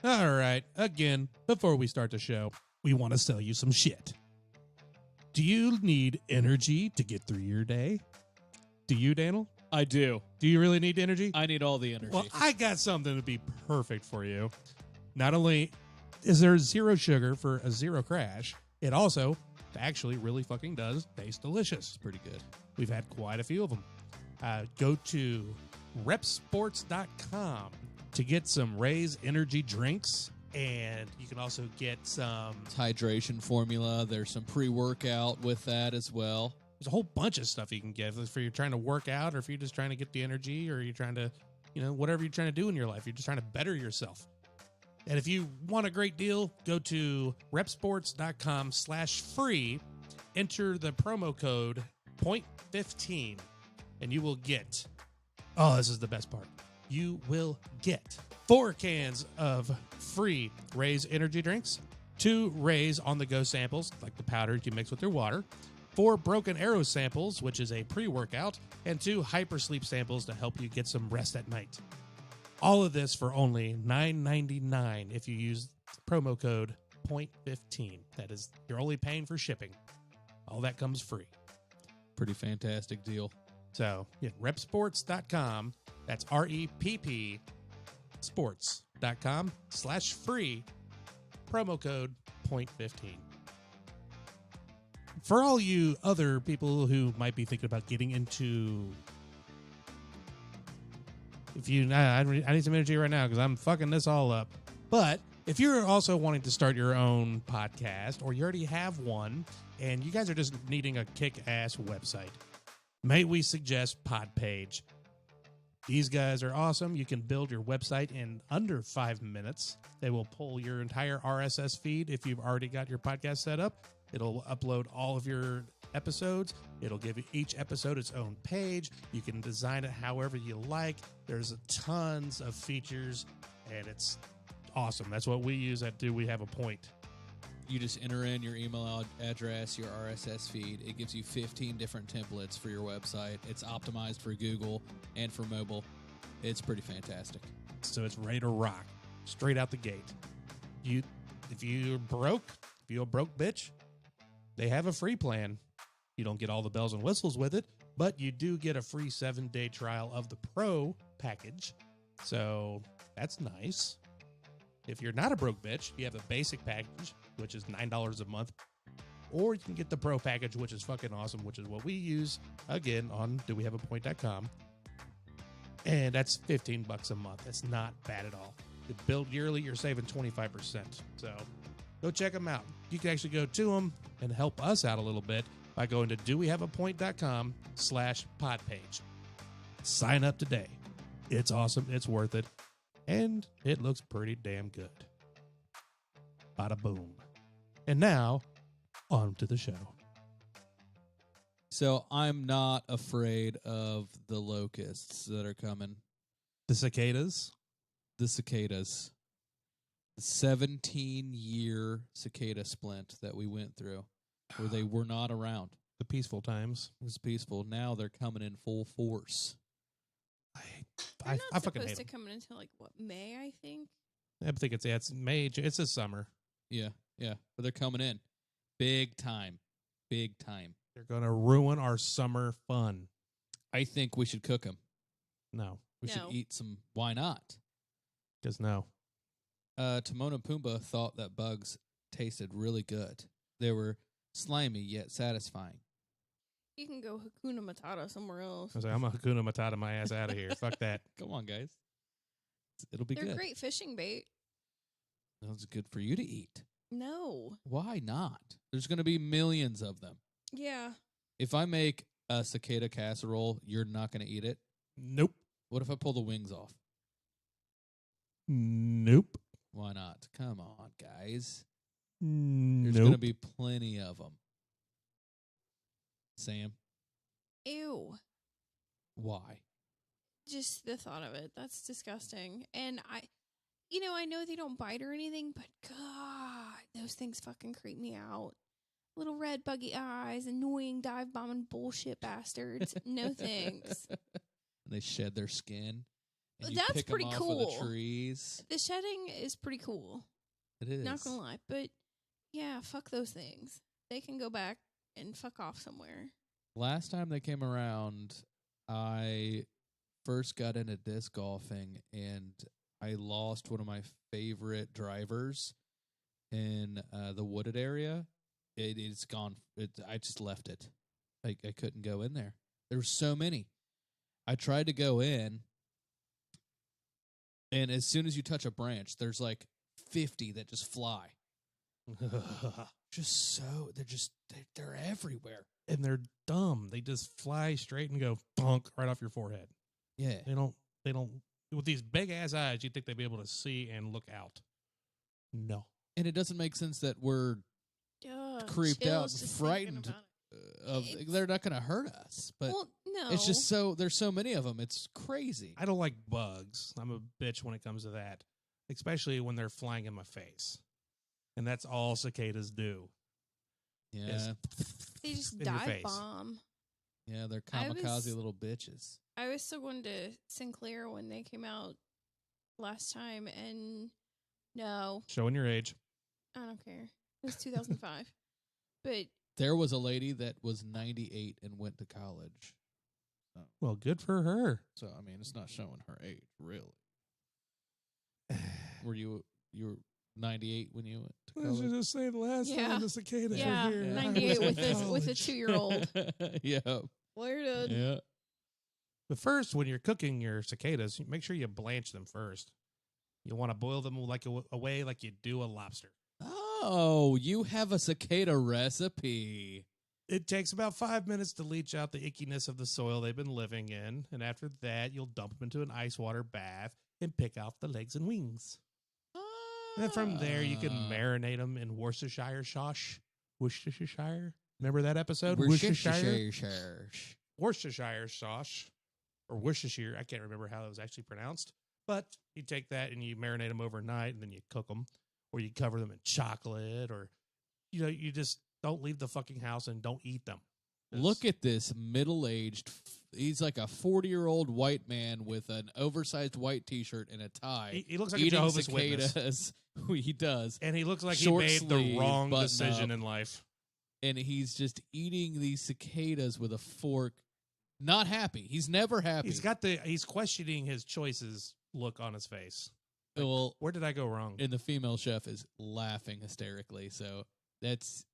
All right, again, before we start the show, we want to sell you some shit. Do you need energy to get through your day? Do you, Daniel? I do. Do you really need energy? I need all the energy. Well, I got something to be perfect for you. Not only is there zero sugar for a zero crash, it also actually really fucking does taste delicious. It's pretty good. We've had quite a few of them. Go to repsports.com to get some Ray's energy drinks, and you can also get some hydration formula. There's some pre-workout with that as well. There's a whole bunch of stuff you can get if you're trying to work out, or if you're just trying to get the energy, or you're trying to, whatever you're trying to do in your life. You're just trying to better yourself. And if you want a great deal, go to repsports.com/free, enter the promo code point15, and you will get, this is the best part. You will get 4 cans of free Ray's energy drinks, 2 Ray's on-the-go samples, like the powder you can mix with your water, 4 Broken Arrow samples, which is a pre-workout, and 2 Hypersleep samples to help you get some rest at night. All of this for only $9.99 if you use promo code point15. That is, you're only paying for shipping. All that comes free. Pretty fantastic deal. So, repsports.com. That's REPP sports.com/free, promo code point15. For all you other people who might be thinking about getting into, I need some energy right now because I'm fucking this all up. But if you're also wanting to start your own podcast, or you already have one, and you guys are just needing a kick-ass website, may we suggest Podpage. These guys are awesome. You can build your website in under 5 minutes. They will pull your entire RSS feed if you've already got your podcast set up. It'll upload all of your episodes. It'll give each episode its own page. You can design it however you like. There's tons of features, and it's awesome. That's what we use at Do We Have a Point. You just enter in your email address, your RSS feed. It gives you 15 different templates for your website. It's optimized for Google and for mobile. It's pretty fantastic. So it's ready to rock straight out the gate. If you're a broke bitch, they have a free plan. You don't get all the bells and whistles with it, but you do get a free 7-day trial of the Pro package. So that's nice. If you're not a broke bitch, you have a basic package, which is $9 a month. Or you can get the Pro package, which is fucking awesome, which is what we use, again, on dowehaveapoint.com. And that's $15 a month. That's not bad at all. You build yearly, you're saving 25%. So go check them out. You can actually go to them and help us out a little bit by going to dowehaveapoint.com/podpage. Sign up today. It's awesome. It's worth it. And it looks pretty damn good. Bada boom. And now, on to the show. So I'm not afraid of the locusts that are coming. The cicadas? The cicadas. The 17-year cicada splint that we went through, where they were not around. The peaceful times. It was peaceful. Now they're coming in full force. I fucking hate them. Supposed to come in until May, I think. I think it's May. It's this summer. Yeah. But they're coming in. Big time. They're going to ruin our summer fun. I think we should cook them. No. We should eat some. Why not? Because no. Timon and Pumbaa thought that bugs tasted really good. They were slimy yet satisfying. You can go Hakuna Matata somewhere else. I was like, I'm a Hakuna Matata my ass out of here. Fuck that. Come on, guys. It'll be They're good. great fishing bait. That's good for you to eat. No. Why not? There's going to be millions of them. Yeah. If I make a cicada casserole, you're not going to eat it? Nope. What if I pull the wings off? Nope. Why not? Come on, guys. There's There's going to be plenty of them. Sam? Ew. Why? Just the thought of it. That's disgusting. And I know they don't bite or anything, but God, those things fucking creep me out. Little red buggy eyes, annoying dive bombing bullshit bastards. No thanks. And they shed their skin. And you That's pick pretty them cool. off of the trees. The shedding is pretty cool. It is. Not gonna lie. But yeah, fuck those things. They can go back and fuck off somewhere. Last time they came around, I first got into disc golfing, and I lost one of my favorite drivers in the wooded area. It's gone. I just left it. I couldn't go in there. There were so many. I tried to go in, and as soon as you touch a branch, there's like 50 that just fly. They're everywhere. And they're dumb. They just fly straight and go bonk right off your forehead. Yeah. They don't, with these big ass eyes, you'd think they'd be able to see and look out. No. And it doesn't make sense that we're Ugh, creeped out chills and just thinking frightened about it. they're not going to hurt us. But Well, no. it's just there's so many of them. It's crazy. I don't like bugs. I'm a bitch when it comes to that, especially when they're flying in my face. And that's all cicadas do. Yeah. They just in your dive face. bomb. Yeah, they're I kamikaze was- little bitches. I was still going to Sinclair when they came out last time, and no, Showing your age. I don't care. It was 2005. But There was a lady that was 98 and went to college. Well, good for her. So, I mean, it's not showing her age, really. You were 98 when you went to college? just say the last Yeah. time the cicadas yeah, were here. 98 with this a 2-year-old. Yeah. Flirted. Yeah. But first, when you're cooking your cicadas, make sure you blanch them first. You want to boil them like away like you do a lobster. Oh, you have a cicada recipe. It takes about 5 minutes to leach out the ickiness of the soil they've been living in, and after that, you'll dump them into an ice water bath and pick off the legs and wings. And then from there, you can marinate them in Worcestershire sauce. Worcestershire? Remember that episode? Worcestershire sauce. Or Worcestershire. I can't remember how it was actually pronounced. But you take that and you marinate them overnight, and then you cook them. Or you cover them in chocolate. Or, you just don't leave the fucking house and don't eat them. Look at this middle-aged. He's like a 40-year-old white man with an oversized white T-shirt and a tie. He looks like a eating Jehovah's cicadas. Witness. He does. And he looks like Short he made sleeve, the wrong button decision up. in life. And he's just eating these cicadas with a fork. Not happy. He's never happy. He's questioning his choices look on his face. Well, Where did I go wrong? and the female chef is laughing hysterically. So that's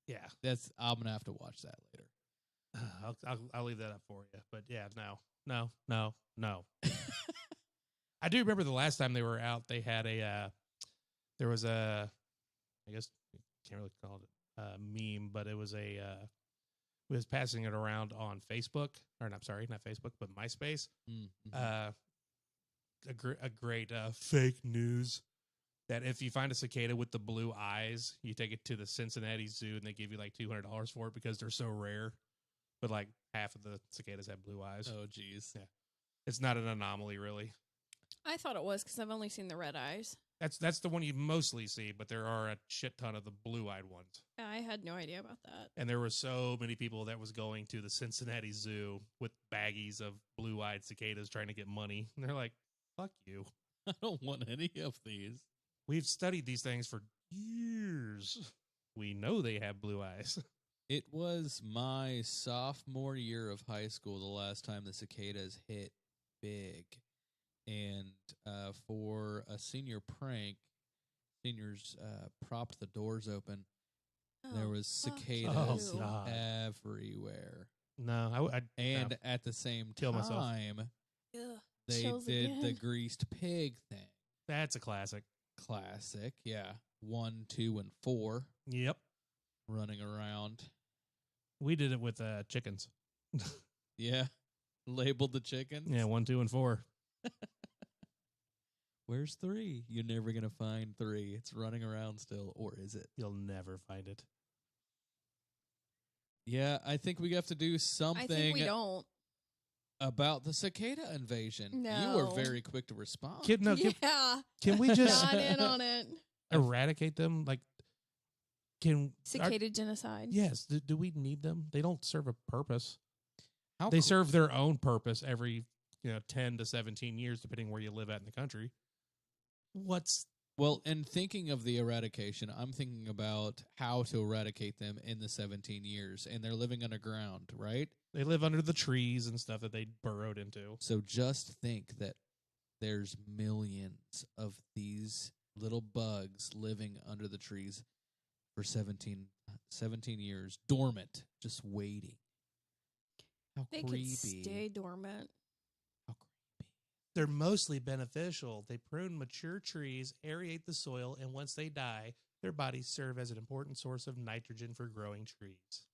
I'm gonna have to watch that later. I'll leave that up for you. But yeah, no. I do remember the last time they were out, they had there was a, I guess you can't really call it a meme, but it was was passing it around on Facebook, or not Facebook, but MySpace. Mm-hmm. A great fake news that if you find a cicada with the blue eyes, you take it to the Cincinnati Zoo and they give you like $200 for it because they're so rare. But like half of the cicadas have blue eyes. Oh, geez. Yeah. It's not an anomaly, really. I thought it was because I've only seen the red eyes. That's the one you mostly see, but there are a shit ton of the blue-eyed ones. I had no idea about that. And there were so many people that was going to the Cincinnati Zoo with baggies of blue-eyed cicadas trying to get money. And they're like, fuck you. I don't want any of these. We've studied these things for years. We know they have blue eyes. It was my sophomore year of high school the last time the cicadas hit big. And for a senior prank, seniors propped the doors open. There was cicadas God. everywhere. No, And at the same Kill myself. time, Ugh, they chills did the again. greased pig thing. that's a classic. Classic, yeah. 1, 2, and 4 Yep. running around. We did it with chickens. Yeah. Labeled the chickens. Yeah, 1, 2, and 4. Where's 3? You're never going to find 3. It's running around still, or is it? You'll never find it. Yeah, I think we have to do something. I think we don't. About the cicada invasion. You No. were very quick to respond. Can we just Not in on it. eradicate them? Like, Cicada genocide. yes. Do we need them? They don't serve a purpose. How They cool- serve their own purpose every 10 to 17 years, depending where you live at in the country. Well, in thinking of the eradication, I'm thinking about how to eradicate them in the 17 years, and they're living underground, right? They live under the trees and stuff that they burrowed into. So just think that there's millions of these little bugs living under the trees for 17 years, dormant, just waiting. How They creepy. could stay dormant. How creepy. They're mostly beneficial. They prune mature trees, aerate the soil, and once they die, their bodies serve as an important source of nitrogen for growing trees.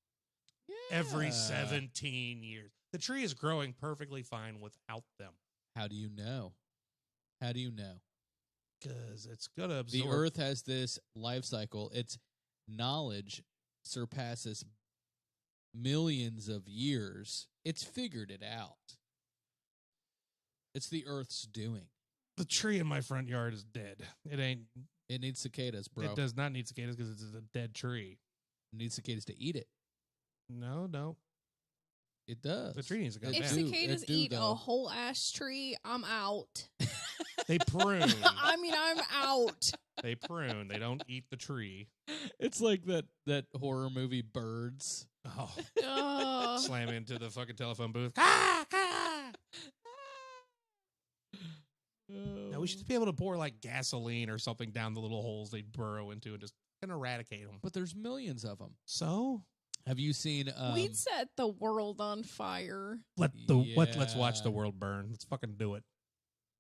Every Yeah. 17 years. The tree is growing perfectly fine without them. How do you know? How do you know? Because it's going to The absorb. Earth has this life cycle. Its knowledge surpasses millions of years. It's figured it out. It's the Earth's doing. The tree in my front yard is dead. It needs cicadas, bro. It does not need cicadas because it's a dead tree. It needs cicadas to eat it. No. It does. The tree needs to go It If down. do- cicadas it do, eat though. a whole ass tree, I'm out. They prune. I mean, I'm out. They prune. They don't eat the tree. It's like that horror movie Birds. Oh, Ugh. slam into the fucking telephone booth. Ah, ah. Now we should be able to pour like gasoline or something down the little holes they burrow into and just eradicate them. But there's millions of them. So Have you seen? We'd set the world on fire. let's watch Yeah. the world burn. Let's fucking do it.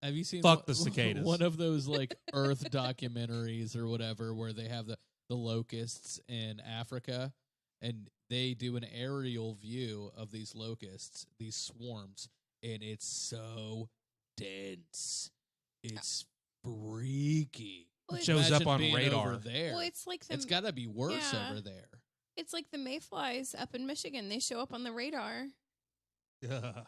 Have you seen? Fuck the cicadas. One of those like Earth documentaries or whatever, where they have the locusts in Africa, and they do an aerial view of these locusts, these swarms, and it's so dense. It's freaky. Well, It shows up Imagine on being radar. over there. Well, it's like the It's got to be worse yeah. over there. it's like the mayflies up in Michigan. They show up on the radar. Ugh.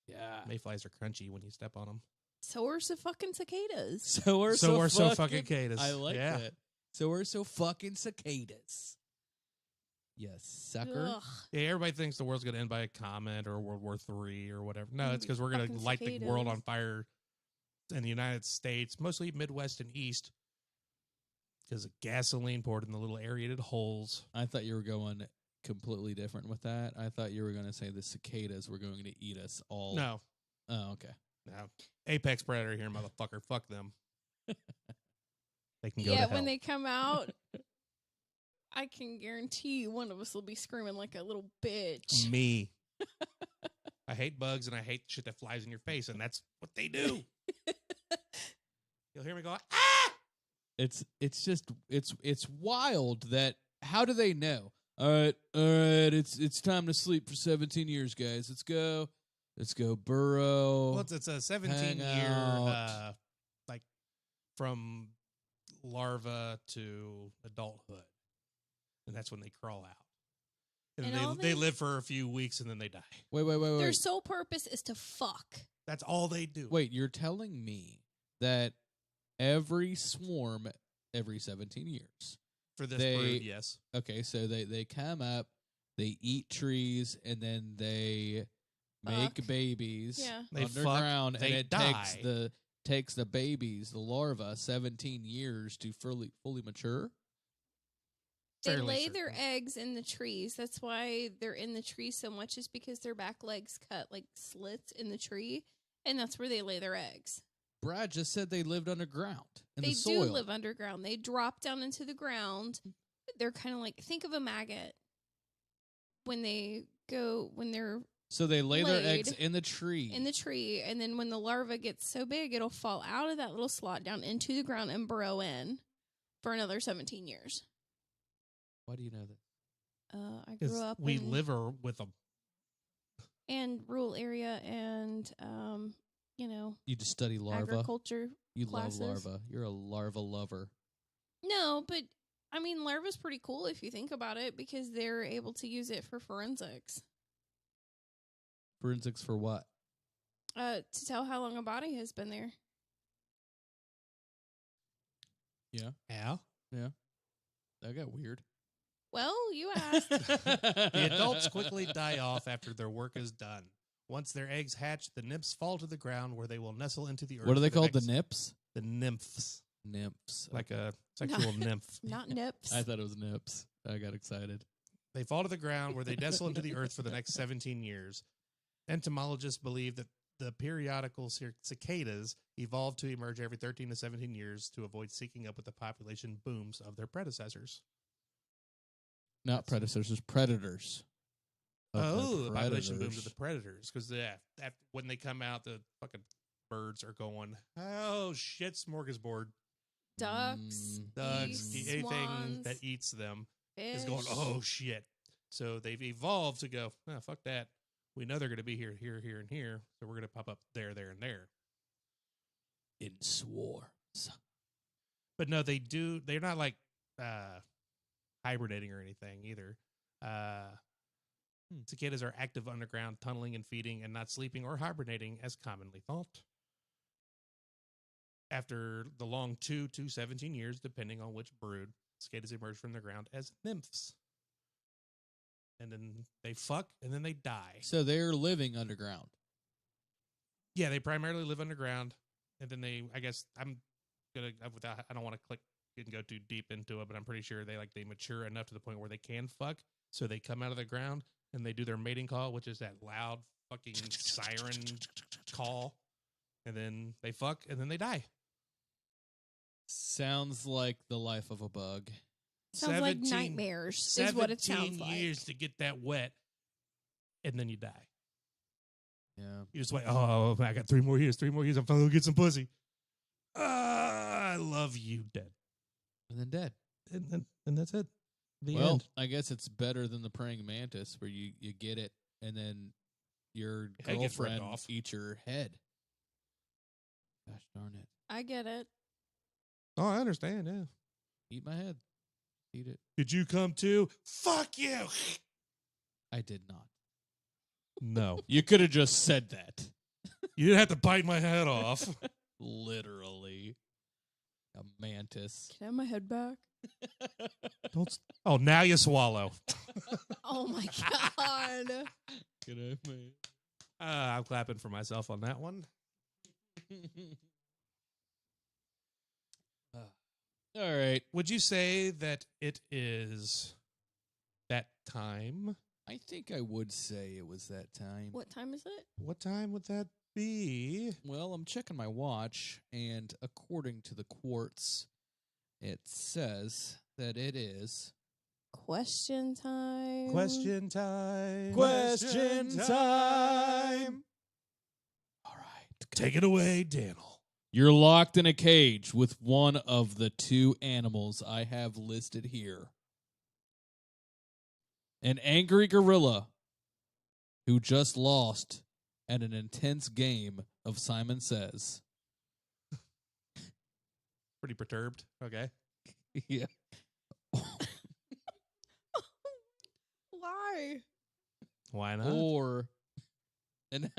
Yeah. Mayflies are crunchy when you step on them. So are so fucking cicadas. So are So so fucking cicadas. I like Yeah. that. So are so fucking cicadas. Yes, sucker. Ugh. Yeah, everybody thinks the world's going to end by a comet or World War III or whatever. No, Gonna it's be because we're going to fucking light the world cicadas. on fire in the United States, mostly Midwest and East, because of gasoline poured in the little aerated holes. I thought you were going completely different with that. I thought you were going to say the cicadas were going to eat us all. No, Oh, okay. no. Apex predator here, motherfucker. Fuck them. They can go Yeah, to hell. when they come out, I can guarantee you one of us will be screaming like a little bitch. Me. I hate bugs and I hate shit that flies in your face, and that's what they do. You'll hear me go, ah! It's just it's wild that how do they know? All right, it's time to sleep for 17 years, guys. Let's go burrow. Well, it's a 17 hang year, out. like from larva to adulthood, and that's when they crawl out. And, And all they they- live for a few weeks and then they die. Wait. Their sole purpose is to fuck. That's all they do. Wait, you're telling me that every swarm every 17 years. For this they- brood, yes. Okay, so they come up, they eat trees, and then they make Fuck. babies Yeah. They fuck, underground, they and it die. takes the babies, the larva, 17 years to fully mature. They Fairly lay their certain. eggs in the trees. That's why they're in the tree so much, is because their back legs cut like slits in the tree, and that's where they lay their eggs. Brad just said they lived underground in They the soil. do live underground. They drop down into the ground. They're kind of like, think of a maggot when they're So they lay their laid eggs in the tree. in the tree, and then when the larva gets so big, it'll fall out of that little slot down into the ground and burrow in for another 17 years. Why do you know that? I 'Cause grew up we in live with them. and rural area, and You just study larva. agriculture. You classes. love larva. You're a larva lover. No, but I mean, larva's pretty cool if you think about it, because they're able to use it for forensics. Forensics for what? To tell how long a body has been there. Yeah. Yeah. That got weird. Well, you asked. The adults quickly die off after their work is done. Once their eggs hatch, the nymphs fall to the ground where they will nestle into the earth. What are they for called? next- The nips? The nymphs. Nymphs. Like a sexual nymph. Not nips. I thought it was nips. I got excited. They fall to the ground where they nestle into the earth for the next 17 years. Entomologists believe that the periodical cicadas evolved to emerge every 13 to 17 years to avoid syncing up with the population booms of their predecessors. Not predecessors, predators. Oh, the population booms of the predators. Because when they come out, the fucking birds are going, oh, shit, smorgasbord. Ducks. Ducks, geese, anything swans, that eats them fish. is going, oh, shit. So they've evolved to go, oh, fuck that. We know they're going to be here, here, here, and here. So we're going to pop up there, there, and there. In swarms. But no, they're not like hibernating or anything either. Cicadas are active underground, tunneling and feeding, and not sleeping or hibernating as commonly thought. After the long 2 to 17 years, depending on which brood, cicadas emerge from the ground as nymphs. And then they fuck, and then they die. So they're living underground. Yeah, they primarily live underground, and then I guess I don't want to click and go too deep into it, but I'm pretty sure they mature enough to the point where they can fuck. So they come out of the ground and they do their mating call, which is that loud fucking siren call, and then they fuck, and then they die. Sounds like the life of a bug. Sounds like nightmares is what it sounds like. 17 years to get that wet, and then you die. Yeah. You just wait, oh, I got 3 more years, I'm finally going to get some pussy. I love you, dead. And then dead. And that's it. The Well, end. I guess it's better than the praying mantis where you get it and then your Head gets ripped girlfriend off. eats your head. Gosh darn it. I get it. Oh, I understand, yeah. Eat my head. Eat it. Did you come too? Fuck you! I did not. No. You could have just said that. You didn't have to bite my head off. Literally. A mantis. Can I have my head back? Oh, now you swallow. Oh my god. Can I have my I'm clapping for myself on that one. All right. Would you say that it is that time? I think I would say it was that time. What time is it? What time would that be? Well, I'm checking my watch, and according to the quartz, it says that it is Question time. Question time. Question time. All right. Take it away, Daniel. You're locked in a cage with one of the 2 animals I have listed here. An angry gorilla who just lost at an intense game of Simon Says. Pretty perturbed. Okay. Yeah. Why? Why not? Or an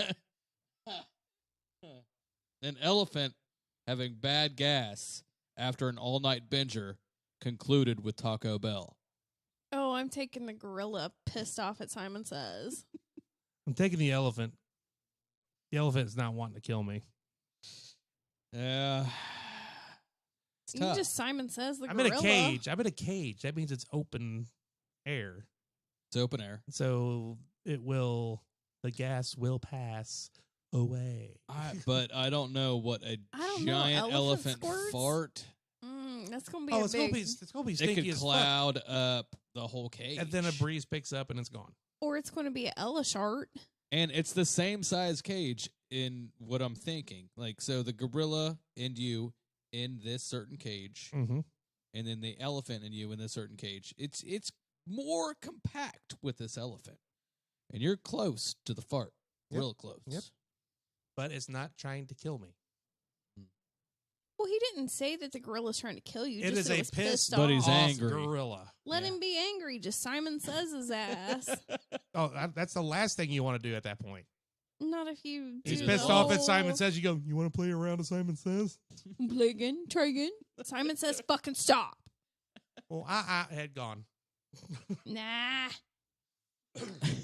an elephant having bad gas after an all-night binger concluded with Taco Bell. Oh, I'm taking the gorilla pissed off at Simon Says. I'm taking the elephant. The elephant is not wanting to kill me. Yeah. It's You tough. just Simon Says the I'm gorilla. in a cage. I'm in a cage. That means it's open air. It's open air. So the gas will pass away. But I don't know what a I don't know, giant elephant elephant squirts? fart. That's gonna be Oh, a it's big. gonna be It stinky could as fuck. cloud up the whole cage. And then a breeze picks up and it's gone. Or it's gonna be an Elishart. And it's the same size cage in what I'm thinking. Like, so the gorilla and you in this certain cage, Mm-hmm. and then the elephant and you in this certain cage. It's more compact with this elephant. And you're close to the fart. Yep. Real close. Yep. But it's not trying to kill me. Well, he didn't say that the gorilla's trying to kill you. It just is that a was pissed but he's off. angry. gorilla. Let Yeah. him be angry. Just Simon Says his ass. Oh, that's the last thing you want to do at that point. Not if you. He's do pissed the off at whole- Simon Says. You go, you want to play around with Simon Says? Play again. Try again. Simon Says, "Fucking stop." Well, I had gone. Nah.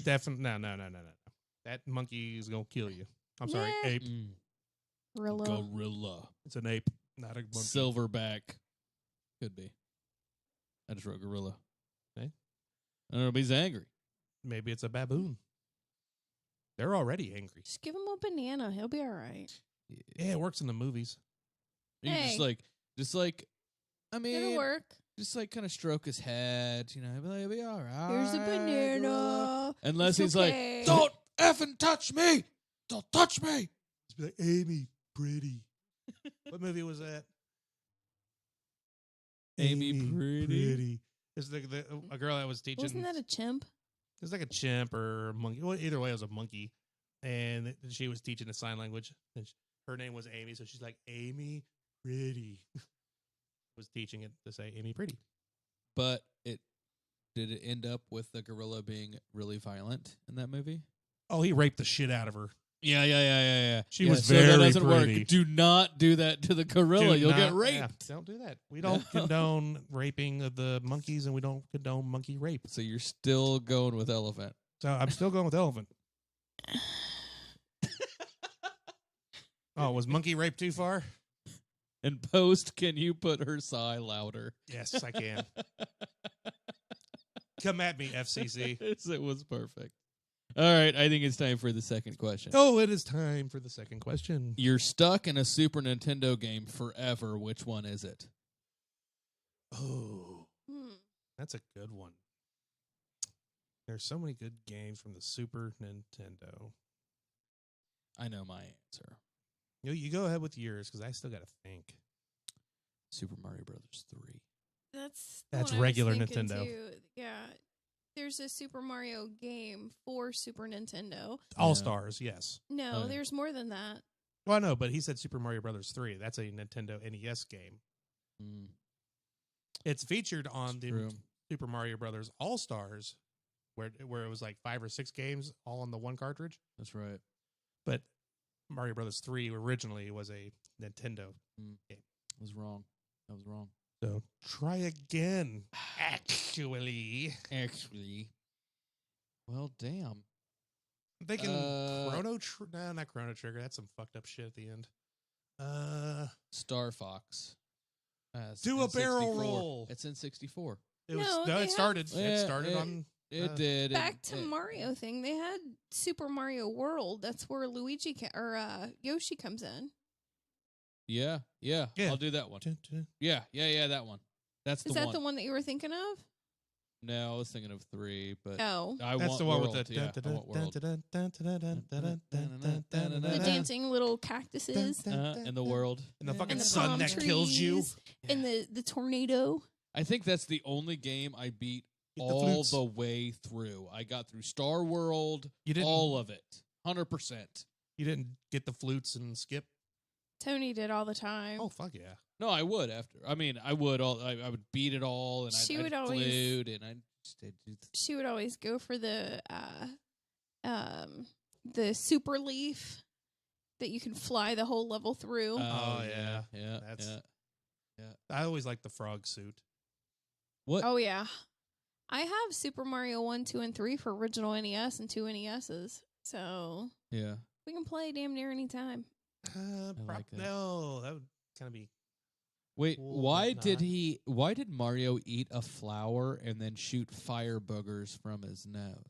Definitely. No. That monkey is going to kill you. I'm sorry, Nah. ape. Gorilla. Gorilla. It's an ape, not a monkey. Silverback. Could be. I just wrote gorilla. Okay. I don't know, but he's angry. Maybe it's a baboon. They're already angry. Just give him a banana. He'll be all right. Yeah, it works in the movies. You Hey. just like, I mean, It'll work. just like kind of stroke his head, you know, he'll be all right. Here's a gorilla. banana. Unless It's he's okay. like, don't effing touch me. Don't touch me. Just be like, Amy, pretty. What movie was that? Amy, pretty. It's a girl that was teaching. Wasn't that a chimp? It was like a chimp or a monkey. Well, either way, it was a monkey. And she was teaching the sign language. And her name was Amy. So she's like, Amy, pretty. Was teaching it to say Amy, pretty. But did it end up with the gorilla being really violent in that movie? Oh, he raped the shit out of her. Yeah. She was so very that doesn't pretty. work. Do not do that to the gorilla. Do You'll get not- raped. yeah, don't do that. We don't No. condone raping of the monkeys, and we don't condone monkey rape. So you're still going with elephant. So I'm still going with elephant. Oh, was monkey rape too far? In post, can you put her sigh louder? Yes, I can. Come at me, FCC. It was perfect. All right, I think it's time for the second question. Oh, it is time for the second question. You're stuck in a Super Nintendo game forever. Which one is it? Oh, Hmm. that's a good one. There's so many good games from the Super Nintendo. I know my answer. You go ahead with yours because I still got to think. Super Mario Brothers 3. That's That's what I was regular thinking, Nintendo. too. Yeah. There's a Super Mario game for Super Nintendo. All Stars, yes. No, Oh, yeah. there's more than that. Well, no, but he said Super Mario Brothers 3. That's a Nintendo NES game. Mm, It's featured on the true. Super Mario Brothers All Stars, where it was like 5 or 6 games all on the one cartridge. That's right. But Mario Brothers 3 originally was a Nintendo game. I was wrong. I was wrong. So try again. Actually, Well, damn. I'm thinking No, not Chrono Trigger. That's some fucked up shit at the end. Star Fox. It's Do a in barrel 64. roll. It's in 64. It was No, no. they It started. have- It started Yeah, on. It did. Back to Mario thing. They had Super Mario World. That's where Luigi Yoshi comes in. Yeah. Yeah. I'll do that one. Yeah, that one. That's the Is one. that the one that you were thinking of? No, I was thinking of 3, but Oh. I That's want the one World. with the Yeah, I want World. The dancing little cactuses In the world. and the fucking and the sun palm that kills you. trees and the tornado. I think that's the only game I beat Get the all flutes. the way through. I got through Star World, You didn't. all of it, 100%. You didn't get the flutes and skip. Tony did all the time. Oh fuck yeah! No, I would after. I mean, I would all. I would beat it all, and She I'd would always- flute, and I'd do She would always go for the super leaf that you can fly the whole level through. Oh, yeah. yeah. That's- Yeah. I always like the frog suit. What? Oh yeah, I have Super Mario 1, 2, and 3 for original NES and 2 NESs, so Yeah. we can play damn near any time. like that. No, that would kind of be. Wait, Cool, why but did not. Why did Mario eat a flower and then shoot fire boogers from his nose?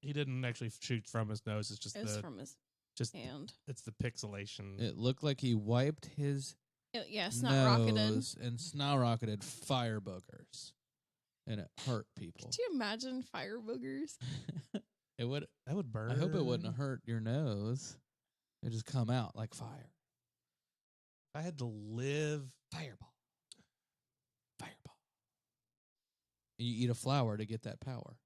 He didn't actually shoot from his nose. It's just It was the from his just hand. it's the pixelation. It looked like he wiped his Yeah, snot rocketed. nose and snot rocketed fire boogers, and it hurt people. Could you imagine fire boogers? It would. That would burn. I hope it wouldn't hurt your nose. It just come out like fire. If I had to live. Fireball. And you eat a flower to get that power.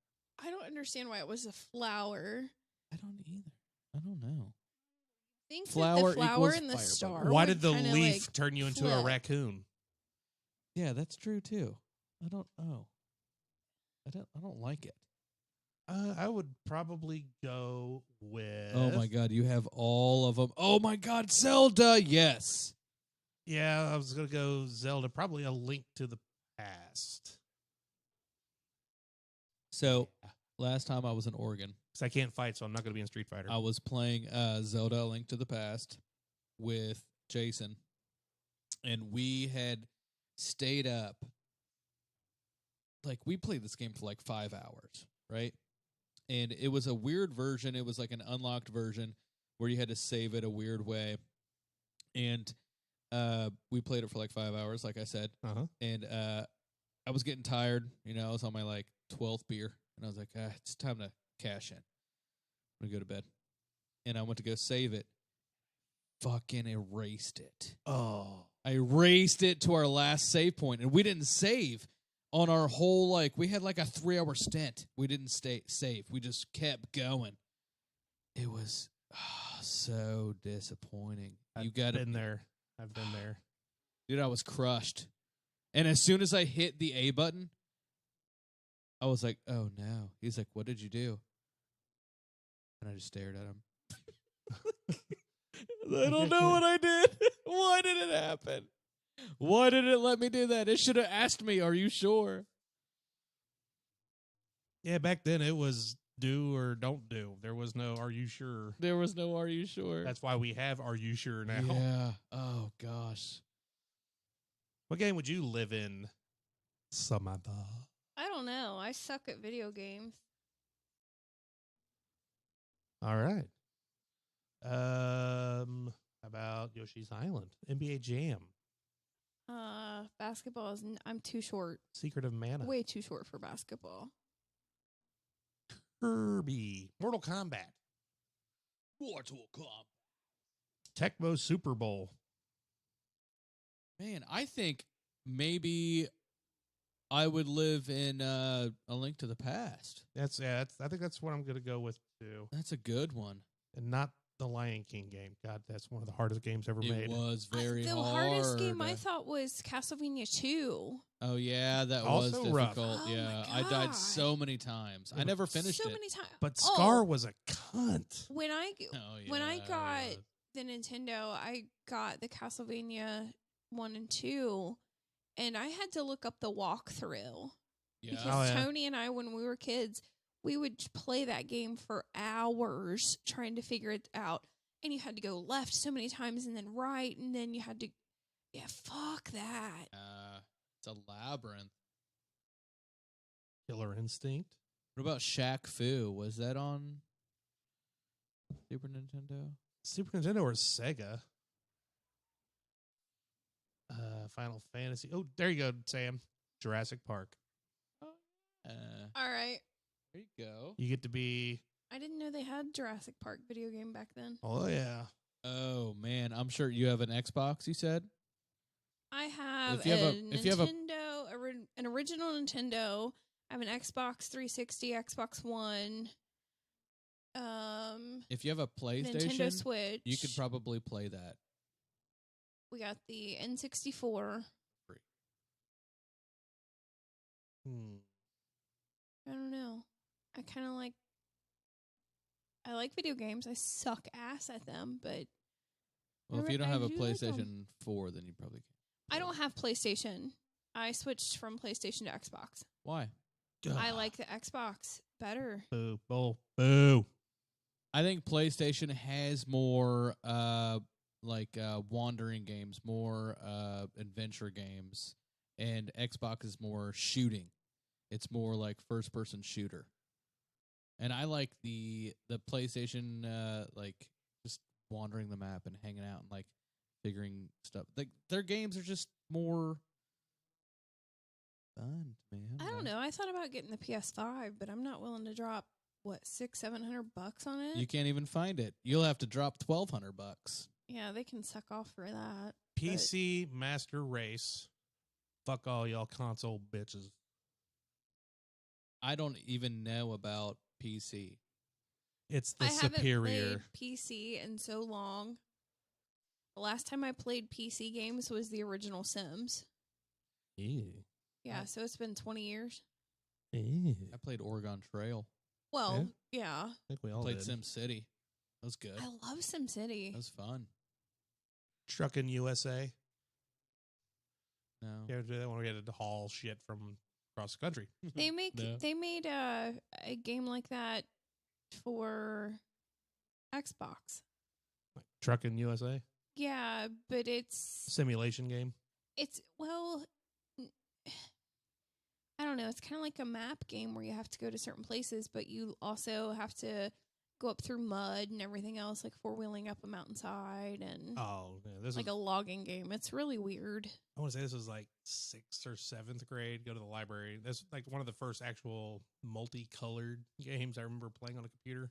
I don't understand why it was a flower. I don't either. I don't know. I think Flower that the flower equals and the fire booger. star. Why would did the kinda, leaf like, turn you into a flip. raccoon? Yeah, that's true too. I don't like it. I would probably go with. Oh my God, you have all of them. Oh my God, Zelda, yes. Yeah, I was gonna go Zelda. Probably A Link to the Past. So last time I was in Oregon, Because I can't fight, so I'm not gonna be in Street Fighter. I was playing Zelda: A Link to the Past with Jason, and we had stayed up. Like, we played this game for like 5 hours, right? And it was a weird version. It was like an unlocked version where you had to save it a weird way. And we played it for like 5 hours, like I said. Uh-huh. And I was getting tired. You know, I was on my like 12th beer. And I was like, it's time to cash in. I'm going to go to bed. And I went to go save it. Fucking erased it. Oh. I erased it to our last save point. And we didn't save on our whole, like, we had like a 3-hour stint. We didn't save. We just kept going. It was so disappointing. I've been there. I've been there. Dude, I was crushed. And as soon as I hit the A button, I was like, oh no. He's like, what did you do? And I just stared at him. I don't know what I did. Why did it happen? Why did it let me do that? It should have asked me, are you sure? Yeah, back then it was do or don't do. There was no are you sure? There was no are you sure? That's why we have are you sure now. Yeah. Oh, gosh. What game would you live in, Samantha? I don't know. I suck at video games. All right. About Yoshi's Island, NBA Jam, Basketball is. I'm too short. Secret of Mana, Way too short for basketball. Kirby, Mortal Kombat, Tecmo Super Bowl. Man, I think maybe I would live in A Link to the Past. I think that's what I'm gonna go with too, That's a good one. and not the Lion King game. God, that's one of the hardest games ever made. It was very the hard. hardest game I thought was Castlevania 2. Oh, yeah, that Also was rough. difficult. Oh, yeah, my I died God. so many times. I never finished So it. many times. But Scar was a cunt. When I Oh, when I yeah, got yeah. the Nintendo, I got the Castlevania 1 and 2, and I had to look up the walkthrough. Yeah. Because Oh, yeah. Tony and I, when we were kids, we would play that game for hours trying to figure it out. And you had to go left so many times and then right, and then you had to... Yeah, fuck that. It's a labyrinth. Killer Instinct. What about Shaq Fu? Was that on Super Nintendo? Super Nintendo or Sega? Final Fantasy. Oh, there you go, Sam. Jurassic Park. All right. There you go. You get to be. I didn't know they had Jurassic Park video game back then. Oh yeah. Oh, man. I'm sure you have an Xbox, you said? I have If you have a if you have a- Nintendo, an original Nintendo. I have an Xbox 360, Xbox One, If you have a Nintendo PlayStation, Switch. you could probably play that. We got the N64. I don't know. I like video games. I suck ass at them, but Well, if you don't have a I do like 'em. PlayStation 4, then you probably can't. I don't have PlayStation. I switched from PlayStation to Xbox. Why? I like the Xbox better. Boo. Bull. Boo. I think PlayStation has more wandering games, more adventure games, and Xbox is more shooting. It's more like first person shooter. And I like the PlayStation just wandering the map and hanging out and like figuring stuff. Like their games are just more fun, man. I don't know. I thought about getting the PS5, but I'm not willing to drop $600-700 on it. You can't even find it. You'll have to drop $1,200. Yeah, they can suck off for that. PC Master Race. Fuck all y'all console bitches. I don't even know about PC. It's the I haven't superior. played PC in so long. The last time I played PC games was the original Sims. Ew. Yeah, so it's been 20 years. Ew. I played Oregon Trail. Well, yeah. I think we all Played did. Sim City. That was good. I love SimCity. That was fun. Truckin' USA. No. Yeah, that one we had to haul shit from across the country. They made a game like that for Xbox. Like Truckin' USA Yeah, but it's simulation game. well, I don't know. It's kind of like a map game where you have to go to certain places, but you also have to go up through mud and everything else, like four-wheeling up a mountainside and Oh, yeah, this like is. a logging game. It's really weird. I want to say this was like 6th or 7th grade. Go to the library. That's like one of the first actual multicolored games I remember playing on a computer.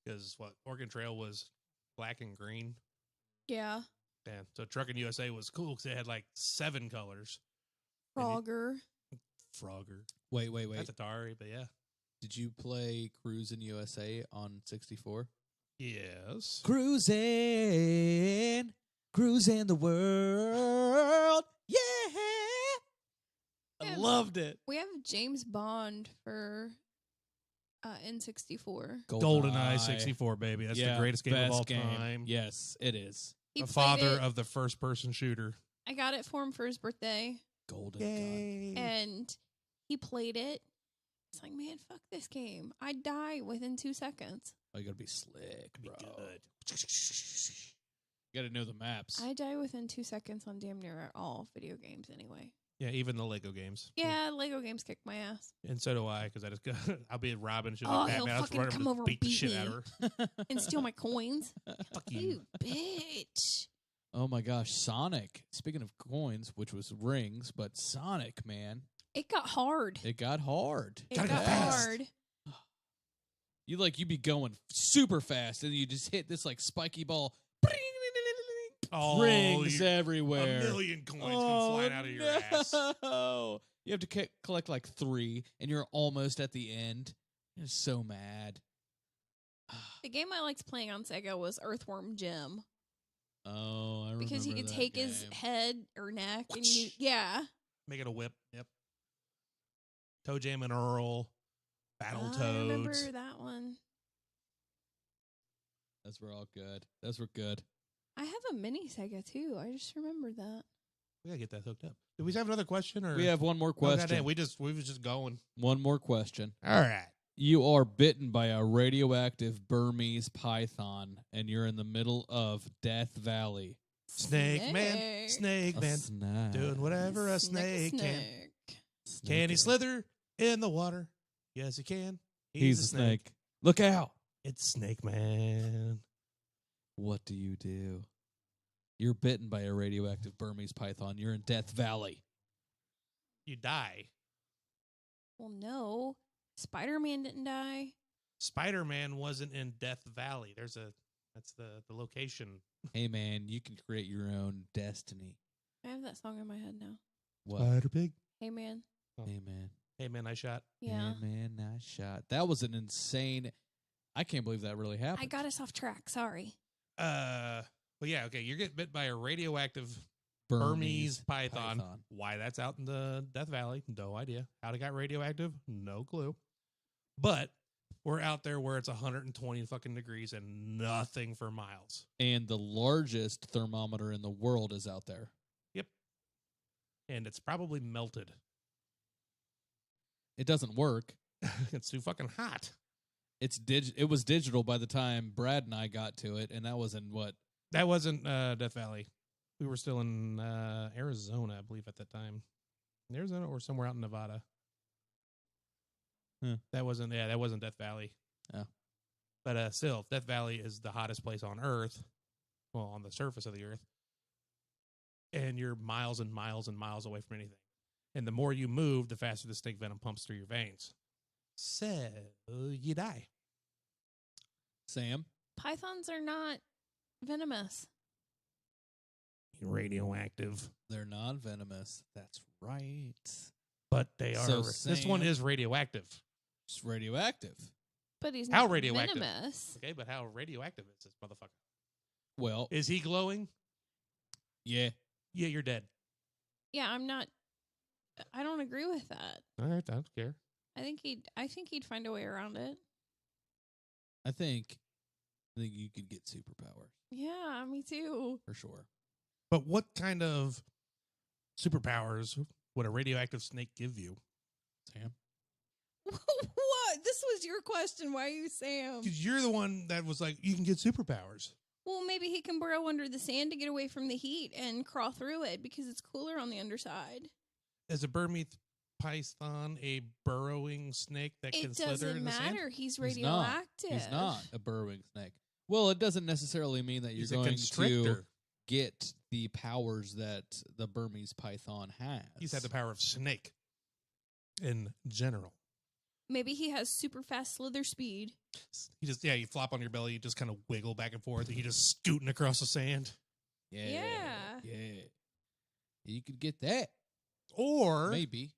Because Oregon Trail was black and green. Yeah. Yeah. So Truckin' USA was cool because it had like 7 colors. And Frogger. Frogger. Wait. That's Atari, but yeah. Did you play Cruisin' USA on 64? Yes. Cruising the world. Yeah. I Yeah. loved it. We have James Bond for N64. GoldenEye 64, baby. That's the greatest game of all time. Yes, it is. He The played father it. of the first-person shooter. I got it for him for his birthday, Golden and he played it. It's like, man, fuck this game. I die within 2 seconds. Oh, you gotta be slick, Be bro. good. You gotta know the maps. I die within 2 seconds on damn near all video games anyway. Yeah, even the Lego games. Yeah, Lego games kick my ass. And so do I, because I just go. I'll be Robin. She'll Oh, be he'll Batman. I'll just fucking run come and over and beat the beat shit me. out of her. And steal my coins. Fuck you. You bitch. Oh my gosh, Sonic. Speaking of coins, which was rings, but Sonic, man, It got hard. it got hard. It Gotta got go fast. hard. You be going super fast, and you just hit this like spiky ball. Oh, Rings you- everywhere. A million coins come flying out of your ass. No. You have to collect like 3, and you're almost at the end. You're so mad. The game I liked playing on Sega was Earthworm Jim. Oh, I remember Because he could that take his game. head or neck and yeah. Make it a whip. Yep. Toe Jam and Earl. Battle I remember Toads. that one. Those were all good. Those were good. I have a mini Sega too. I just remembered that. We gotta get that hooked up. Did we have another question? Or We have one more Oh, question. goddamn, we was just going. One more question. All right. You are bitten by a radioactive Burmese python, and you're in the middle of Death Valley. Snake man. Snake A man. snake. Doing whatever a snake can. Snake. Can he Snake. slither in the water? Yes, he can. He's a snake. Look out. It's Snake Man. What do you do? You're bitten by a radioactive Burmese python. You're in Death Valley. You die. Well, no. Spider-Man didn't die. Spider-Man wasn't in Death Valley. That's the location. Hey, man, you can create your own destiny. I have that song in my head now. What? Spider-Pig. Hey, man. Hey, man. Hey man, I shot. Yeah. Hey, man, nice shot. That was an insane. I can't believe that really happened. I got us off track. Sorry. Well, yeah, okay. You're getting bit by a radioactive Burmese python. Why that's out in the Death Valley? No idea. How it got radioactive? No clue. But we're out there where it's 120 fucking degrees and nothing for miles. And the largest thermometer in the world is out there. Yep. And it's probably melted. It doesn't work. It's too fucking hot. It was digital by the time Brad and I got to it, and that was in what? That wasn't Death Valley. We were still in Arizona, I believe, at that time. In Arizona or somewhere out in Nevada. That wasn't Death Valley. Oh. But still, Death Valley is the hottest place on Earth. Well, on the surface of the Earth. And you're miles and miles and miles away from anything. And the more you move, the faster the snake venom pumps through your veins. So you die. Sam? Pythons are not venomous. Radioactive. They're non-venomous. That's right. But they are. So, This one Sam- is radioactive. It's radioactive. But he's How not radioactive? venomous. Okay, but how radioactive is this motherfucker? Well, Is he glowing? yeah. Yeah, you're dead. Yeah, I'm not. I don't agree with that. All right, I don't care. I think he'd find a way around it. I think you could get superpowers Yeah, me too. for sure. But what kind of superpowers would a radioactive snake give you? Sam? What? This was your question. Why are you Sam? Because you're the one that was like, you can get superpowers. Well, maybe he can burrow under the sand to get away from the heat and crawl through it because it's cooler on the underside. Is a Burmese Python a burrowing snake that can It slither in doesn't the sand? matter. He's radioactive. He's not a burrowing snake. Well, it doesn't necessarily mean that you're He's a going to constrictor. get the powers that the Burmese Python has. He's had the power of snake in general. Maybe he has super fast slither speed. You flop on your belly, you just kind of wiggle back and forth, and you just scooting across the sand. Yeah. You could get that. Or Maybe.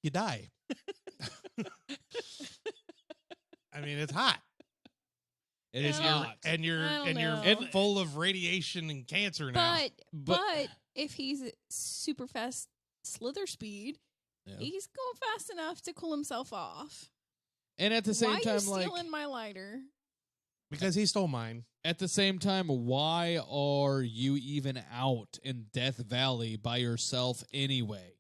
you die. I mean, it's hot. It is Well, hot. And you're I don't you're know. full of radiation and cancer now. But if he's super fast slither speed, Yeah. he's going fast enough to cool himself off. And at the same Why time, are you like stealing my lighter? Because he stole mine. at the same time, why are you even out in Death Valley by yourself anyway?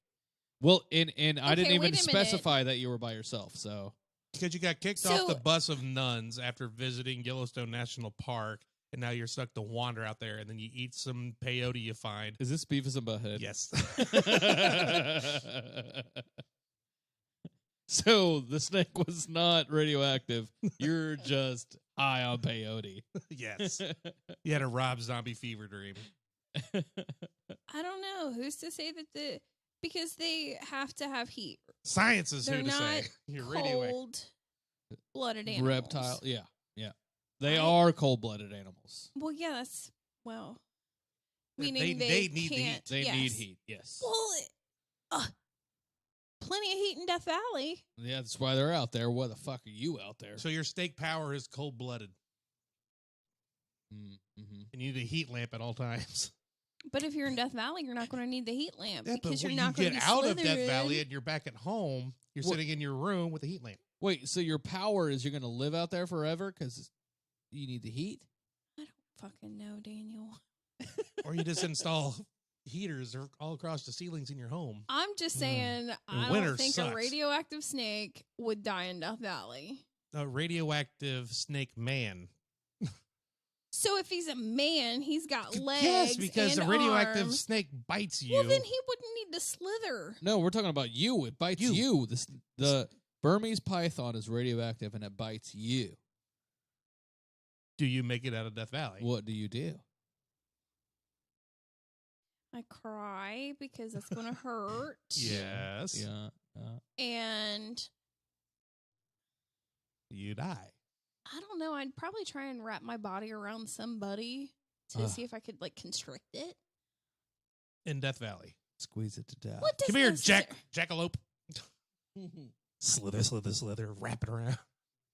Well, and I didn't Okay, even wait a minute. specify that you were by yourself. So Because you got kicked off the bus of nuns after visiting Yellowstone National Park, and now you're stuck to wander out there, and then you eat some peyote you find. is this Beavis and Butthead? Yes. So the snake was not radioactive. You're just high on peyote. Yes. You had a Rob Zombie fever dream. I don't know. Who's to say that because they have to have heat. Science is They're who to say. not You're radioactive. Cold-blooded animals. Reptile. Yeah. They are cold-blooded animals. Well, yeah, that's They- meaning they they need the can't. They yes. need heat. Yes. Well, plenty of heat in Death Valley. Yeah, that's why they're out there. Why the fuck are you out there? So your steak power is cold-blooded, Mm-hmm. and you need a heat lamp at all times. But if you're in Death Valley, you're not going to need the heat lamp Yeah, but because you're when not you going to get be out of Death slithering. Valley and you're back at home, you're What- sitting in your room with a heat lamp. Wait, so your power is you're going to live out there forever because you need the heat? I don't fucking know, Daniel. Or you just install heaters all across the ceilings in your home. I'm just saying, I winter don't think sucks. a radioactive snake would die in Death Valley. A radioactive snake man. So if he's a man, he's got legs. Yes, because and a radioactive arms. snake bites you. Well, then he wouldn't need to slither. No, we're talking about you. It bites You. you. The Burmese python is radioactive and it bites you. Do you make it out of Death Valley? What do you do? I cry because that's going to hurt. Yes. Yeah. And You die. I don't know. I'd probably try and wrap my body around somebody to see if I could constrict it. In Death Valley. Squeeze it to death. What does Come here, necessar- jackalope. Slither, slither, slither. Wrap it around.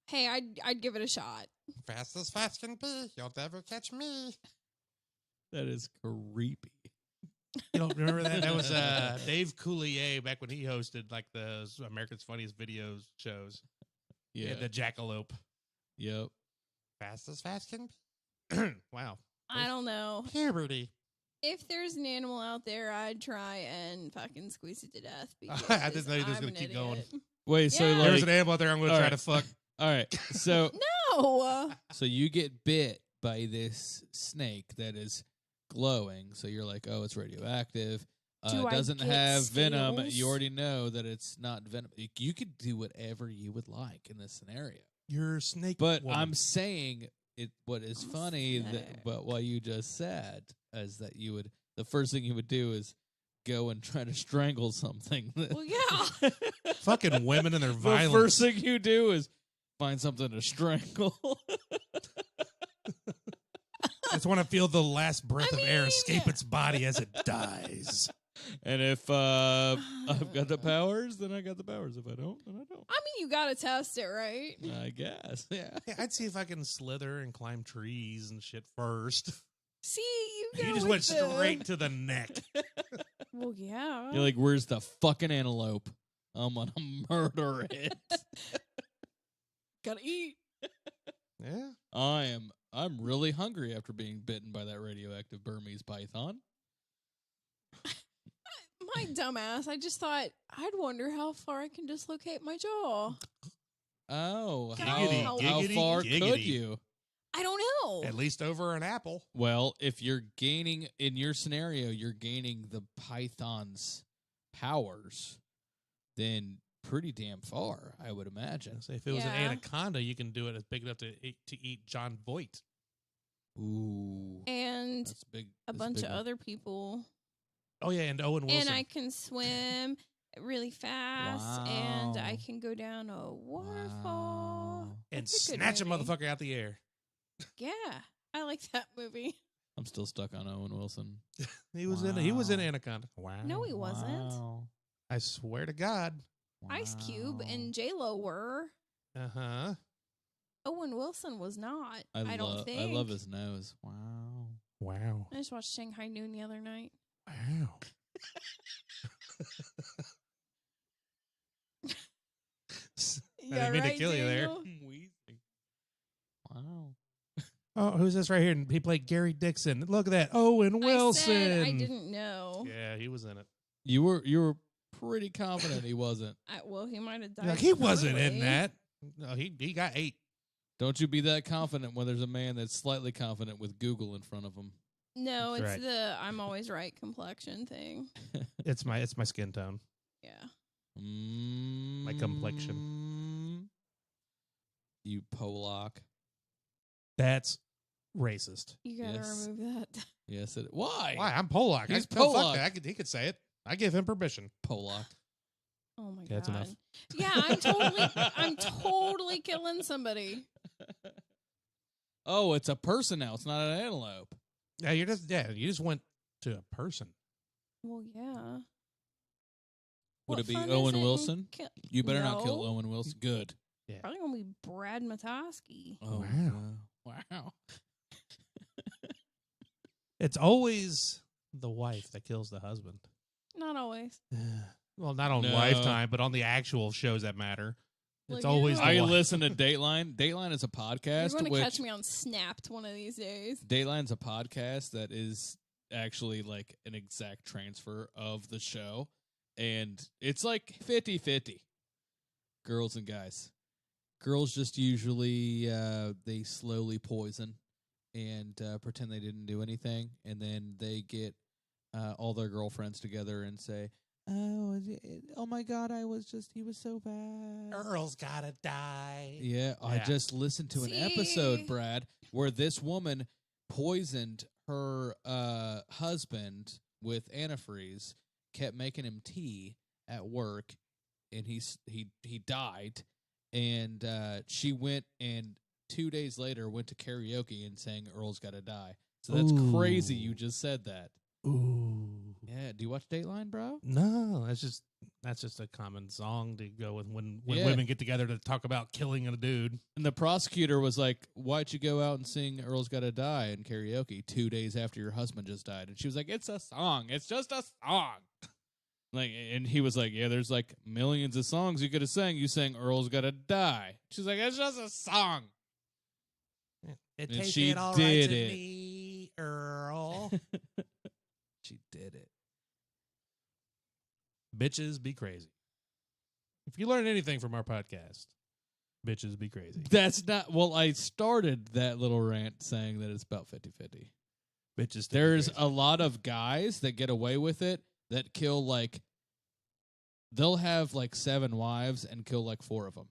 Hey, I'd give it a shot. Fast as fast can be. You'll never catch me. That is creepy. You don't remember that? That was Dave Coulier back when he hosted like the America's Funniest Videos shows. Yeah. The jackalope. Yep. Fast as fast can be. Wow. I don't know. Puberty. If there's an animal out there, I'd try and fucking squeeze it to death. Because I didn't know you were just I'm gonna an keep going. idiot. Wait, so Yeah. There's like, an animal out there I'm going to All try right. to fuck. all right. So No. so you get bit by this snake that is glowing. So you're like, oh, it's radioactive. Do It I doesn't get have venom. scales? You already know that it's not venom. You could do whatever you would like in this scenario. Your snake. But woman. I'm saying it. What is I'm funny sad. that, but what you just said is that you would. The first thing you would do is go and try to strangle something. Well, yeah. fucking women and their The violence. first thing you do is find something to strangle. I just want to feel the last breath I of air mean- escape its body as it dies. And if I've got the powers, then I got the powers. If I don't, then I don't. I mean, you gotta test it, right? I guess. Yeah. Yeah, I'd see if I can slither and climb trees and shit first. See, you, You go just with went the- straight to the neck. Well, yeah. You're like, where's the fucking antelope? I'm gonna murder it. Gotta eat. Yeah. I'm really hungry after being bitten by that radioactive Burmese python. My dumbass, I just thought, I'd wonder how far I can dislocate my jaw. Oh, Giggity, how giggity, far giggity. could you? I don't know. At least over an apple. Well, if you're gaining, in your scenario, you're gaining the python's powers, then pretty damn far, I would imagine. So if it was an Yeah. anaconda, you can do it as big enough to eat John Voight. Ooh. And That's big. a that's bunch big of one. other people. Oh, yeah, and Owen Wilson. And I can swim really fast. And I Wow. can go down a waterfall. Wow. and It's a good snatch a movie. motherfucker out the air. Yeah, I like that movie. I'm still stuck on Owen Wilson. He was in Wow. Anaconda. Wow. No, he wasn't. Wow. I swear to God. Ice Cube Wow. and J-Lo were. Uh-huh. Owen Wilson was not. I don't think. I love his nose. Wow. Wow. I just watched Shanghai Noon the other night. Wow. I didn't mean to kill you there. Daniel? Wheezing. Wow. Oh, who's this right here? And he played Gary Dixon. Look at that. Owen Wilson. I said I didn't know. Yeah, he was in it. You were pretty confident he wasn't. Well, he might have died. Like, he wasn't in early. that. No, he got 8. Don't you be that confident when there's a man that's slightly confident with Google in front of him. No, That's it's right. the I'm always right complexion thing. It's my skin tone. Yeah. My complexion. You Polak. That's racist. You gotta Yes. remove that. Yes, it. Why? Why? I'm Polak. He's No, fuck Polak. that. He could say it. I give him permission. Polak. Oh my Okay, that's god. enough. Yeah, I'm totally killing somebody. Oh, it's a person now. It's not an antelope. Yeah, you just went to a person. Well, yeah. Would What it be fun Owen is it in Wilson? You better not kill No. Owen Wilson. Good. Probably gonna be Brad Matoski. Oh, Wow. Wow. It's always the wife that kills the husband. Not always. Well, not on No. Lifetime, but on the actual shows that matter. It's Look, always you're the I wife. listen to Dateline. Dateline is a You're podcast. gonna which catch me on Snapped one of these days. Dateline's a podcast that is actually like an exact transfer of the show. And it's like 50-50. Girls and guys. Girls just usually, they slowly poison and pretend they didn't do anything. And then they get all their girlfriends together and say, oh my God, he was so bad. Earl's gotta die. Yeah, I Yeah. just listened to an See? episode, Brad, where this woman poisoned her husband with antifreeze, kept making him tea at work, and he died. And she went and 2 days later went to karaoke and sang "Earl's Gotta Die." So that's crazy. You just said that. Ooh. Yeah. Do you watch Dateline, bro? No, that's just a common song to go with when Yeah. women get together to talk about killing a dude. And the prosecutor was like, "Why'd you go out and sing Earl's Gotta Die in karaoke 2 days after your husband just died?" And she was like, "It's a song. It's just a song." Like, and he was like, "Yeah, there's like millions of songs you could have sang. You sang Earl's Gotta Die." She's like, "It's just a song." It And tasted she all did right it. to me, Earl. She did it. Bitches be crazy. If you learn anything from our podcast, bitches be crazy. That's not, well, I started that little rant saying that it's about 50-50. Bitches. still be There's crazy. a lot of guys that get away with it that kill like, they'll have like 7 wives and kill like 4 of them.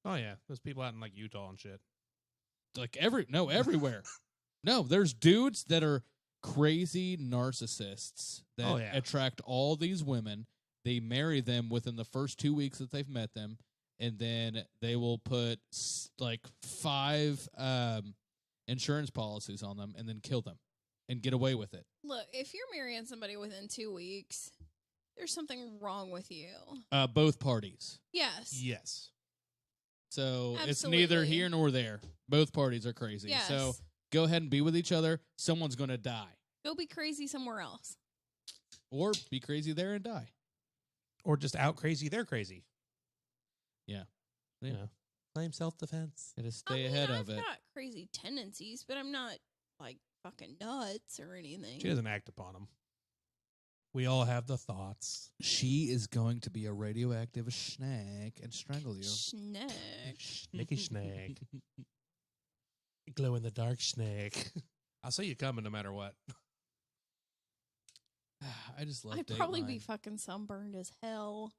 Oh yeah, there's people out in like Utah and shit. Like everywhere. No, there's dudes that are crazy narcissists that Oh, yeah. attract all these women. They marry them within the first 2 weeks that they've met them, and then they will put like 5 insurance policies on them and then kill them and get away with it. Look, if you're marrying somebody within 2 weeks, there's something wrong with you. Both parties. Yes. Yes. So it's neither Absolutely. here nor there. Both parties are crazy. Yes. So go ahead and be with each other. Someone's going to die. Go be crazy somewhere else. Or be crazy there and die. or just out crazy, they're crazy. Yeah. You know, claim self-defense. Got to stay ahead of it. I've got crazy tendencies, but I'm not like fucking nuts or anything. She doesn't act upon them. We all have the thoughts. She is going to be a radioactive snake and strangle you. Snack. Snicky snake. Glow in the dark snake. I'll see you coming no matter what. I just love I'd Dateline. probably be fucking sunburned as hell.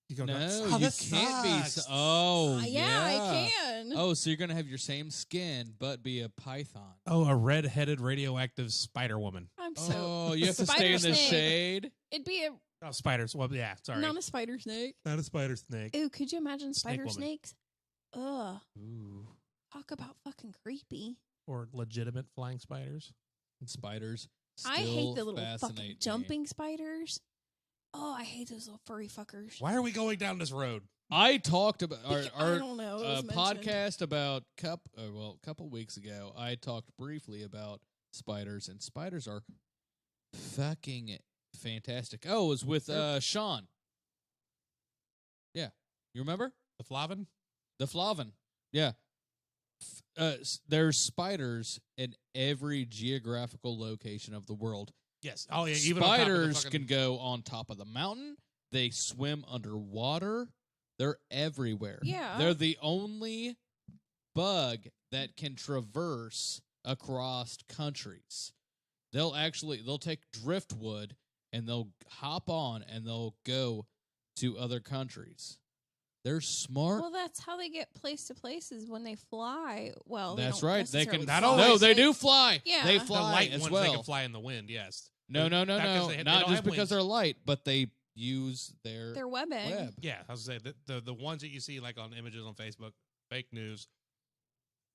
You go, No, oh, you this can't be. sucks. Yeah, I can. Oh, so you're going to have your same skin, but be a python. Oh, a red-headed radioactive spider woman. I'm so. Oh, you have to stay in the snake. shade? It'd be a Oh, spiders. Well, yeah, sorry. not a spider snake. Not a spider snake. Ooh, could you imagine Snake spider woman. snakes? Ugh. Ooh. Talk about fucking creepy. Or legitimate flying spiders. And spiders I hate still the little fucking fascinate me. jumping spiders. Oh, I hate those little furry fuckers. Why are we going down this road? I talked about I our don't know. It was mentioned. podcast about a couple weeks ago. I talked briefly about spiders, and spiders are fucking fantastic. Oh, it was with Sean. Yeah, you remember The flavin? the flavin? Yeah, there's spiders in every geographical location of the world. Yes. Oh, yeah. Even on top of the Spiders fucking- can go on top of the mountain. They swim underwater. They're everywhere. Yeah. They're the only bug that can traverse across countries. They'll take driftwood and they'll hop on and they'll go to other countries. They're smart. Well, that's how they get place to places when they fly. Well, That's they don't right. They can necessarily not fly. No, they do fly. Yeah. They The The fly light as ones, well. they can fly in the wind, yes. No. Not 'cause they Not don't just have because wings. they're light, but they use their They're webbing. web. Yeah, I was going to say, the ones that you see like on images on Facebook, fake news,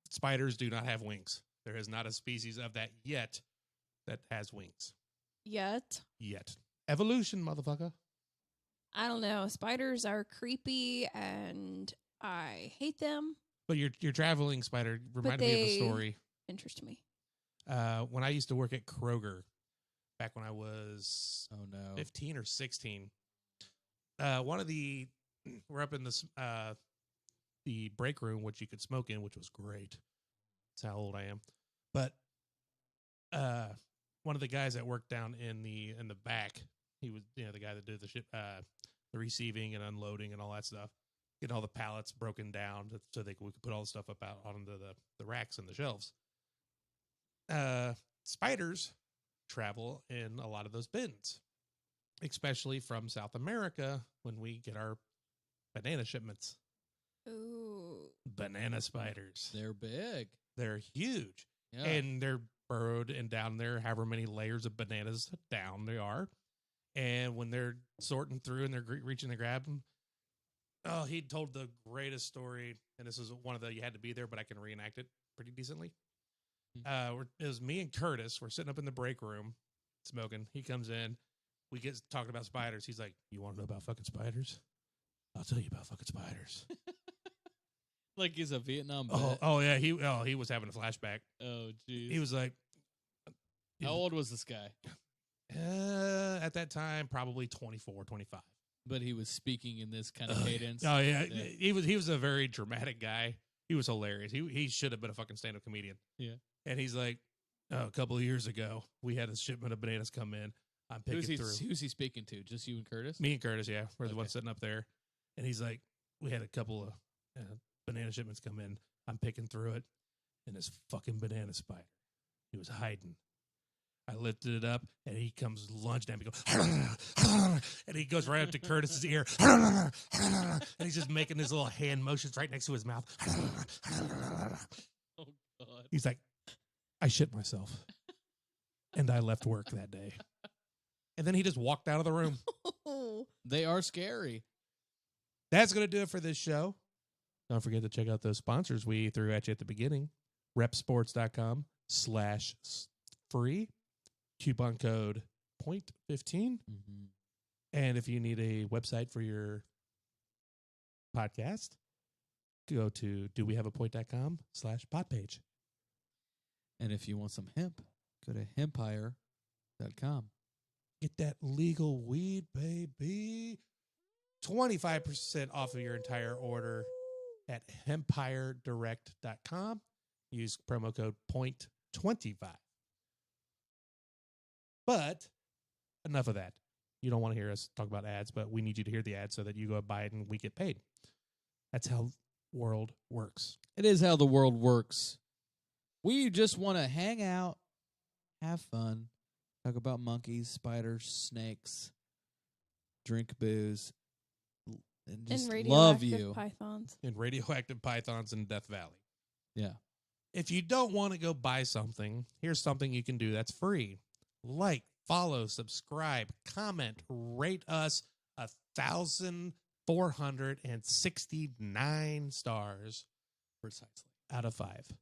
spiders do not have wings. There is not a species of that yet that has wings. Yet. Evolution, motherfucker. I don't know. Spiders are creepy and I hate them. But your traveling spider reminded me of a they- story. Interest me. When I used to work at Kroger, back when I was Oh no. 15 or 16, we're up in this the break room, which you could smoke in, which was great. That's how old I am. But one of the guys that worked down in the back, he was the guy that did the ship, the receiving and unloading and all that stuff, getting all the pallets broken down so we could put all the stuff up out onto the racks and the shelves. Spiders travel in a lot of those bins, especially from South America when we get our banana shipments. Ooh. Banana spiders. They're big. They're huge. Yeah. And they're burrowed and down there, however many layers of bananas down they are. And when they're sorting through and they're reaching to grab them, oh, he told the greatest story. And this is one of you had to be there, but I can reenact it pretty decently. It was me and Curtis. We're sitting up in the break room smoking. He comes in. We get talking about spiders. He's like, "You want to know about fucking spiders? I'll tell you about fucking spiders." Like he's a Vietnam vet. Oh yeah. He was having a flashback. Oh, jeez. He was like, How old was this guy? at that time, probably 24, 25. But he was speaking in this kind of cadence. Oh yeah. Yeah. He was a very dramatic guy. He was hilarious. He should have been a fucking stand-up comedian. Yeah. And he's like, a couple of years ago, we had a shipment of bananas come in. I'm picking through. Who's he speaking to? Just you and Curtis? Me and Curtis, yeah, we're the Okay. ones sitting up there. And he's like, we had a couple of banana shipments come in. I'm picking through it, and this fucking banana spider, he was hiding. I lifted it up, and he comes lunging at me, and he goes right up to Curtis's ear, and he's just making his little hand motions right next to his mouth. Oh, God. He's like, I shit myself, and I left work that day. And then he just walked out of the room. They are scary. That's going to do it for this show. Don't forget to check out those sponsors we threw at you at the beginning. repsports.com/free. Coupon code .15. Mm-hmm. And if you need a website for your podcast, go to dowehaveapoint.com/podpage. And if you want some hemp, go to hempire.com. Get that legal weed, baby. 25% off of your entire order at empiredirect.com. Use promo code POINT25. But enough of that. You don't want to hear us talk about ads, but we need you to hear the ads so that you go buy it and we get paid. That's how world works. It is how the world works. We just want to hang out, have fun, talk about monkeys, spiders, snakes, drink booze, and just love you. Pythons. And radioactive pythons in Death Valley. Yeah. If you don't want to go buy something, here's something you can do that's free. Like, follow, subscribe, comment, rate us 1,469 stars Precisely. out of 5.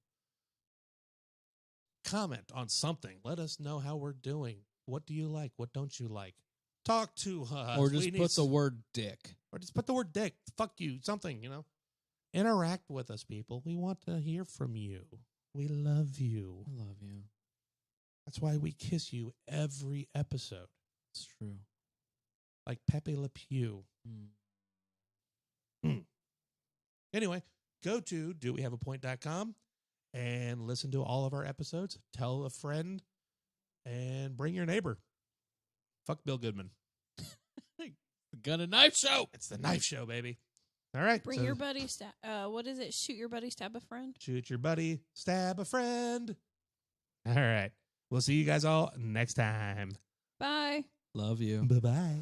Comment on something. Let us know how we're doing. What do you like? What don't you like? Talk to us. Or just put the word dick. Or just put the word dick. Fuck you. Something, Interact with us, people. We want to hear from you. We love you. I love you. That's why we kiss you every episode. It's true. Like Pepe Le Pew. Anyway, go to dowehaveapoint.com and listen to all of our episodes. Tell a friend and bring your neighbor. Fuck Bill Goodman. Gun and Knife Show. It's the knife show, baby. All right. Bring your buddy. What is it? Shoot your buddy, stab a friend. Shoot your buddy, stab a friend. All right. We'll see you guys all next time. Bye. Love you. Bye-bye.